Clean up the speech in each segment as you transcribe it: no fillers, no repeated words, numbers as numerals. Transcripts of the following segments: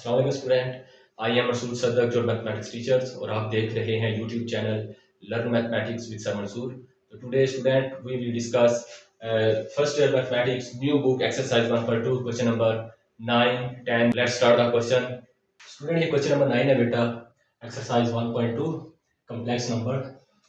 अस्सलाम student, I am Masood Sadiq your mathematics teachers और आप देख रहे हैं YouTube channel learn mathematics with sir Mansoor. तो today student we will discuss first year mathematics new book exercise 1.2 question number 9, 10। Let's start the question. Student ये question number 9 है बेटा, exercise 1.2 complex number.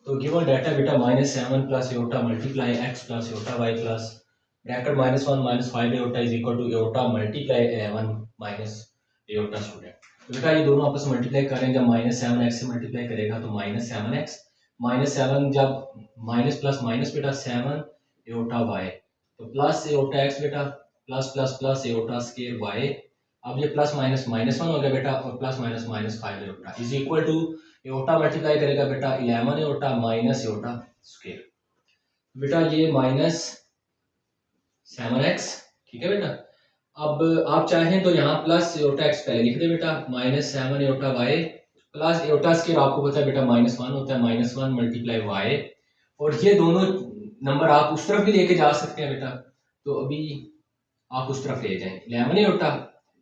तो गिवन डाटा बेटा -7 plus iota multiply x plus iota y plus bracket -1 -5 Etah is equal to Etah multiply 1 minus Etah. Student तो बेटा ये दोनों आपस में मल्टीप्लाई करें, जब -7x से मल्टीप्लाई करेगा तो -7x -7 जब माइनस प्लस माइनस बेटा 7 एटा y तो प्लस एटा x बेटा plus plus plus iota square y। अब ये प्लस माइनस -1 हो गया बेटा और plus minus -5 Etah is equal to Etah multiply करेगा बेटा 11 एटा माइनस एटा स्क्वायर। बेटा ये -7x ठीक है बेटा। अब आप चाहें तो यहाँ प्लस एटा x पहले लिख दे बेटा, -7 एटा y प्लस एटा स्क्वायर आपको पता है बेटा -1 होता है, -1 मल्टीप्लाई y। और ये दोनों नंबर आप उस तरफ भी लेके जा सकते हैं बेटा, तो अभी आप उस तरफ ले जाएं। 11 एटा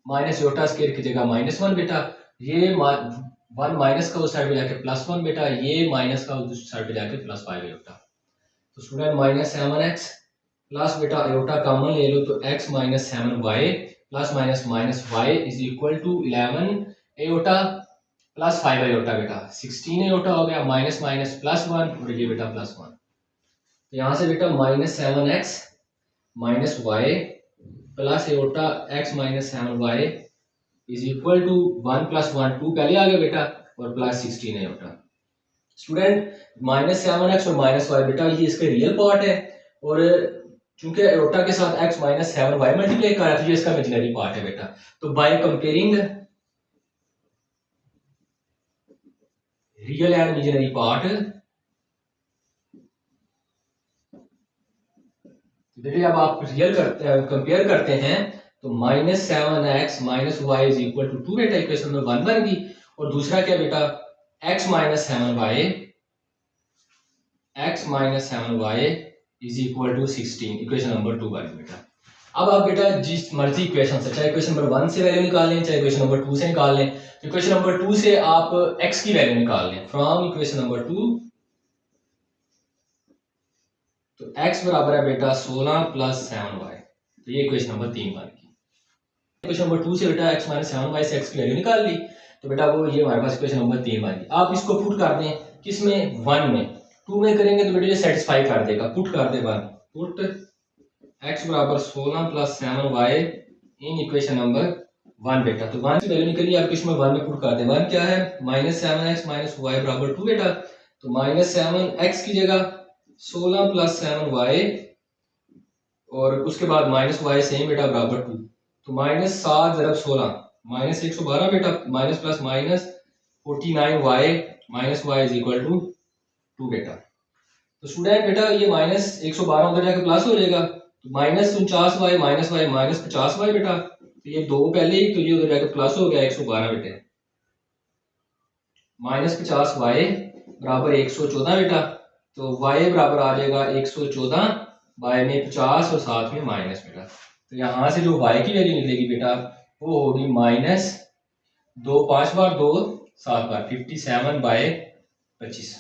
माइनस एटा स्क्वायर की जगह -1 बेटा, ये 1 माइनस का उस साइड पे जाके +1 बेटा, ये माइनस का उस साइड पे जाके +5 एटा। तो स्टूडेंट -7x प्लस बेटा एटा कॉमन ले लो तो x -7y plus minus minus y is equal to 11 एटा प्लस 5 एटा बेटा 16 एटा हो गया, माइनस माइनस +1 और ये बेटा +1। तो यहाँ से बेटा -7x -y प्लस एटा x -7y is equal to 1 + 1 2 पहले आ गया बेटा और प्लस 16 एटा। स्टूडेंट -7x और -y बेटा ये इसका रियल पार्ट है, और चूंकि एटा के साथ x -7y मल्टीप्लाई कर रहा है तो ये इसका इमेजिनरी पार्ट है बेटा। तो by comparing real and imaginary part, बेटे जब आप रियल कंपेयर करते हैं तो -7x -y is equal to 2 बेटा, इक्वेशन नंबर 1 बन गई। और दूसरा क्या बेटा x -7y is equal to 16, equation number 2 बन गई बेटा। अब आप बेटा जिस मर्जी इक्वेशन से, चाहे इक्वेशन नंबर 1 से वैल्यू निकाल लें, चाहे इक्वेशन नंबर 2 से निकाल लें, तो इक्वेशन नंबर 2 से आप x की वैल्यू निकाल लें फ्रॉम इक्वेशन नंबर 2। तो x बराबर है बेटा 16 + 7y, तो ये इक्वेशन नंबर 3 बन गई। इक्वेशन नंबर 2 से बेटा x -7y से x की वैल्यू निकाल ली, तो बेटा वो ये हमारे पास इक्वेशन नंबर 3 बन गई। आप इसको पुट कर दें किसमें 1 में, 2 में करेंगे तो बेटा ये सेटिस्फाई कर देगा, पुट कर दे 1, पुट x बराबर 16 + 7y इन इक्वेशन नंबर 1 बेटा। तो 1 की वैल्यू निकली, आप इक्वेशन नंबर 1 में पुट कर दे। 1 क्या है -7x -y बराबर 2 बेटा, तो -7x की जगह 16 + 7y और उसके बाद -y सेम बेटा बराबर 2, तो -7 × 16 -112 बेटा, minus plus minus 49y -y is equal to 2 बेटा। तो स्टूडेंट बेटा ये -112 उधर जाके प्लस हो जाएगा, तो -49y -50y बेटा, तो ये 2 पहले ही, तो ये उधर जाके प्लस हो गया 112 बेटे, -50y बराबर 114 बेटा, तो y बराबर आ जाएगा 114 y में 50 और साथ में माइनस बेटा। तो यहाँ से जो y की वैल्यू निकलेगी बेटा वो होगी -2 5 बार 2 7 बार 57/25।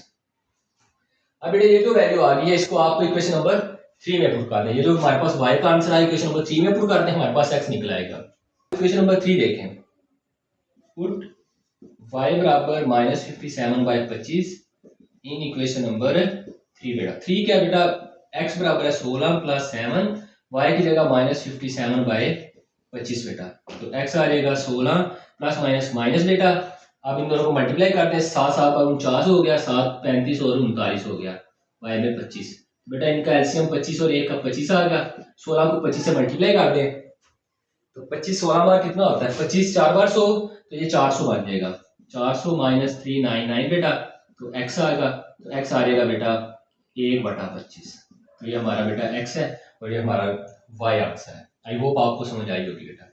अब बेटा ये जो वैल्यू आ गई है इसको आप इक्वेशन नंबर 3 में पुट कर दें। ये जो हमारे पास y का आंसर आया इक्वेशन नंबर 3 में पुट कर दें, हमारे पास x निकल आएगा। इक्वेशन नंबर 3 देखें, पुट y बराबर -57/25 इन इक्वेशन नंबर 3 बेटा। 3 क्या बेटा x बराबर है 16 + 7, y की जगह -57/25 बेटा, तो x आ जाएगा 16 प्लस माइनस माइनस बेटा। आप इन दोनों को मल्टीप्लाई करते हैं, 7 7 का 49 हो गया, 7 35 और 39 हो गया, y में 25 बेटा, इनका एलसीएम 25 और 1 का 25 आ गया। 16 को 25 से मल्टीप्लाई कर दें तो 25 16 बार कितना होता है, 25 4 बार 100, तो ये 400 बन जाएगा, 400 - 399 बेटा, तो x आएगा, तो x आ जाएगा बेटा 1/25। तो ये हमारा बेटा x है और ये हमारा y आंसर है। आई होप आपको समझ आई होगी बेटा।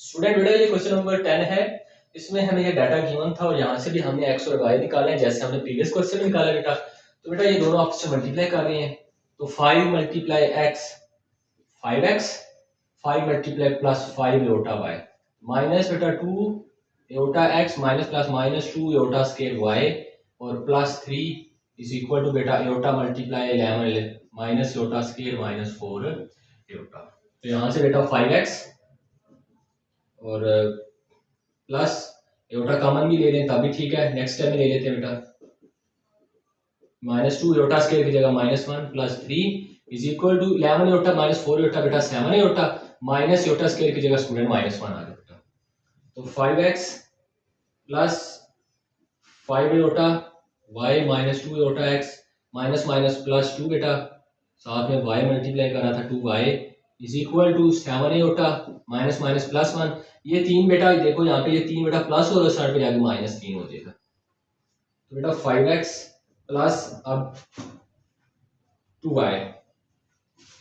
स्टूडेंट बेटा ये क्वेश्चन नंबर 10 है, इसमें हमें ये डाटा गिवन था और यहाँ से भी हमने x और y निकाले हैं जैसे हमने प्रीवियस क्वेश्चन में निकाला बेटा। तो बेटा ये दोनों आपस में मल्टीप्लाई कर रहे हैं, तो 5 × x 5x, 5 × +5 एटा y माइनस बेटा 2 एटा एक्स माइनस प्लस माइनस 2 एटा स्केयर वाई और प्लस 3 इज इक्वल टू बेटा एटा मल्टीप्लाई 11 माइनस एटा स्केयर माइनस 4 एटा। तो यहाँ से बेटा 5x और प्लस एटा कॉमन भी ले लें तभी ठीक है। नेक्स्ट टाइम ले लेते हैं बेटा माइनस 2 एटा स्केयर की जगह minus 1 plus 3 is equal to 11 एटा माइनस 4 एटा बेटा 7 एटा माइनस एटा स्केयर की जगह स्टूडेंट माइनस 1 आ गया बेटा। तो 5x प्लस 5 एटा y माइनस 2 एटा x माइनस माइनस प्लस 2 बेटा साथ में y मल्टीप्लाई करा था 2y is equal to 7 Etah minus minus plus 1। ये 3 बेटा देखो यहाँ पे ये 3 बेटा प्लस और साइड पे जाके माइनस 3 हो जाएगा। तो बेटा 5x प्लस अब 2y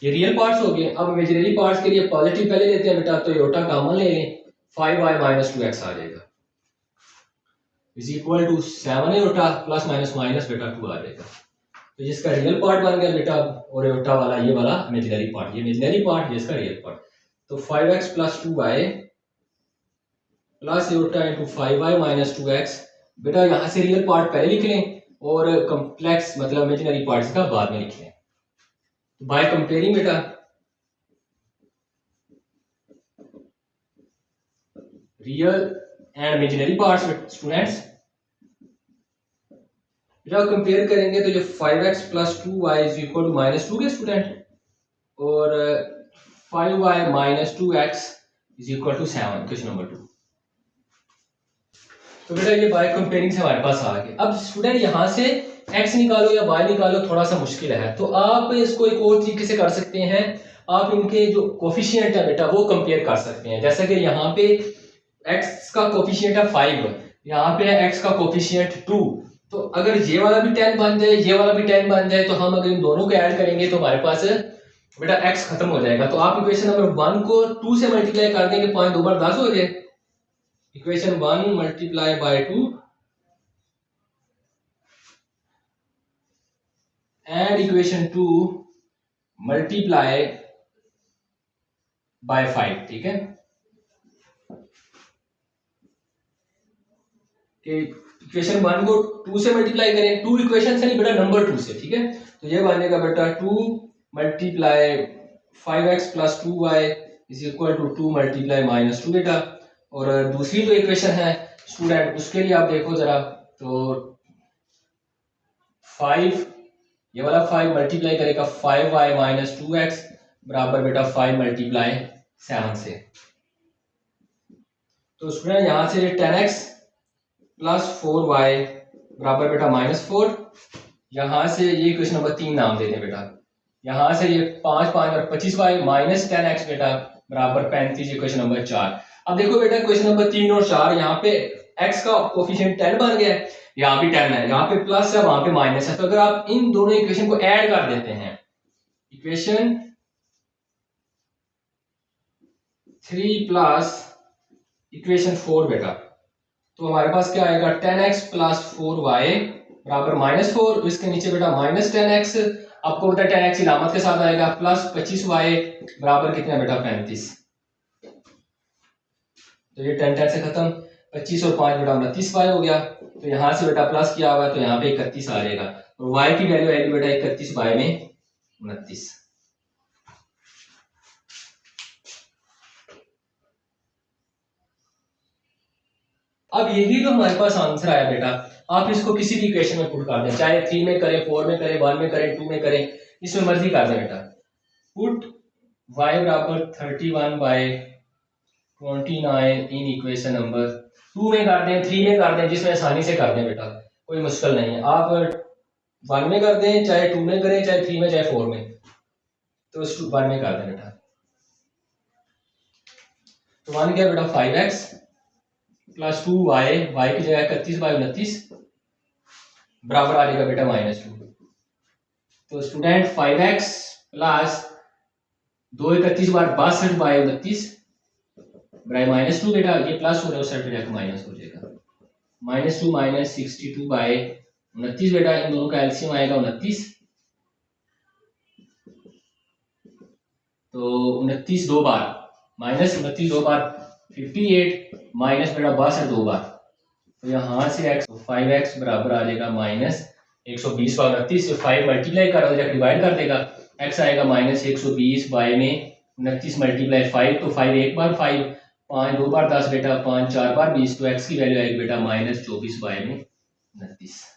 ये रियल पार्ट्स हो गए। अब इमेजिनरी पार्ट्स के लिए पॉजिटिव पहले लेते हैं बेटा तो एटा कॉमन ले लें 5y माइनस 2x आ जाएगा is equal to 7 Etah plus minus minus बेटा 2 आ जाएगा। तो जिसका रियल पार्ट बन गया बेटा और एटा वाला ये वाला इमेजिनरी पार्ट, ये इमेजिनरी पार्ट ये इसका रियल पार्ट। तो 5x plus 2y plus iota into 5y minus 2x बेटा यहाँ से रियल पार्ट पहले लिख लें और कॉम्प्लेक्स मतलब इमेजिनरी पार्ट्स का बाद में लिख लें। बाय कंपेयरिंग बेटा real and imaginary parts students जब कंपेयर करेंगे तो जो 5x plus 2y is equal to minus 2 के स्टूडेंट और 5y minus 2x is equal to 7 question number 2। तो बेटा ये बाय कंपेयरिंग से हमारे पास आ गया। अब स्टूडेंट यहाँ से x निकालो या y निकालो थोड़ा सा मुश्किल है तो आप इसको एक और तरीके से कर सकते हैं। आप इनके जो कोफिशिएंट है बेटा वो कंपेयर कर सकते हैं। जैसे कि यहाँ पे x का कोफिशिएंट है 5 यहाँ पे है x का कोफिशिएंट 2 तो अगर ये वाला भी 10 बन जाए ये वाला भी 10 बन जाए तो हम अगर इन दोनों को ऐड करेंगे तो हमारे पास बेटा x खत्म हो जाएगा। तो आप इक्वेशन नंबर 1 को 2 से मल्टीप्लाई कर देंगे 5 2 बार 10 हो जाए। Equation 1 multiply by 2 and equation 2 multiply by 5 ठीक है कि इक्वेशन 1 को 2 से मल्टीप्लाई करें 2 इक्वेशन से नहीं बेटा नंबर 2 से ठीक है। तो ये बनेगा बेटा 2 multiply 5x plus 2y is equal to 2 multiply minus 2 बेटा। और दूसरी जो इक्वेशन है स्टूडेंट उसके लिए आप देखो जरा तो 5 ये वाला 5 मल्टीप्लाई करेगा 5y माइनस 2x बराबर बेटा 5 मल्टीप्लाई 7 से। तो स्टूडेंट यहाँ से 10x प्लस 4y बराबर बेटा माइनस 4। यहाँ से ये क्वेश्चन नंबर 3 नाम देते बेटा। यहाँ से ये 5 5 और 25y माइनस 10x बेटा बराबर 35 ये क्वेश्चन नंबर 4। अब देखो बेटा क्वेश्चन नंबर 3 और 4 यहाँ पे x का कोफिशिएंट 10 बन गया है यहाँ भी 10 है यहाँ पे प्लस है वहां पे माइनस है। तो अगर आप इन दोनों इक्वेशन को ऐड कर देते हैं इक्वेशन 3 प्लस इक्वेशन 4 बेटा तो हमारे पास क्या आएगा 10x प्लस 4y बराबर माइनस 4 इसके नीचे बेटा माइनस 10x आपको बेटा 10x इलामत के साथ आएगा प्लस 25y बराबर कितना बेटा 35। तो ये 10 10 से खत्म 25 और 5 बेटा 29y हो गया। तो यहाँ से बेटा प्लस किया हुआ है तो यहाँ पे 31 आ जाएगा और y की वैल्यू आएगी बेटा 31 बाय में 29। अब यही तो हमारे पास आंसर आया बेटा। आप इसको किसी भी इक्वेशन में पुट कर दें चाहे 3 में करें 4 में करें 1 में करें 2 में करें इसमें मर्जी कर दें बेटा। पुट y बराबर 31 बाय 29 इन इक्वेशन नंबर 2 में कर दें 3 में कर दें जिसमें आसानी से कर दें बेटा कोई मुश्किल नहीं है। आप 1 में कर दें चाहे 2 में करें चाहे 3 में चाहे 4 में तो 1 में कर दें बेटा। तो 1 क्या बेटा 5x प्लस 2y y की जगह 31 बाय 29 बराबर आ जाएगा बेटा माइनस 2। तो स्टूडेंट 5x प्लस 2 31 बार 62 बाय 29 बराबर माइनस 2 बेटा ये प्लस हो रहा है उस साइड पे जाकर माइनस हो जाएगा माइनस 2 माइनस 62 बाय 29 बेटा इन दोनों का एलसीएम आएगा 29। तो 29 दो बार माइनस 29 दो बार 58 माइनस बेटा 62 दो बार, तो यहाँ से x 5x बराबर आ जाएगा माइनस 120 बार 29 से 5 मल्टीप्लाई कर डिवाइड कर देगा, x आएगा माइनस 120 बाय में 29 मल्टीप्लाई 5, तो 5 एक बार 5, 5 दो बार 10 बेटा, 5 4 बार 20, तो x की वैल्यू आएगी बेटा माइनस 24 बाय में 29।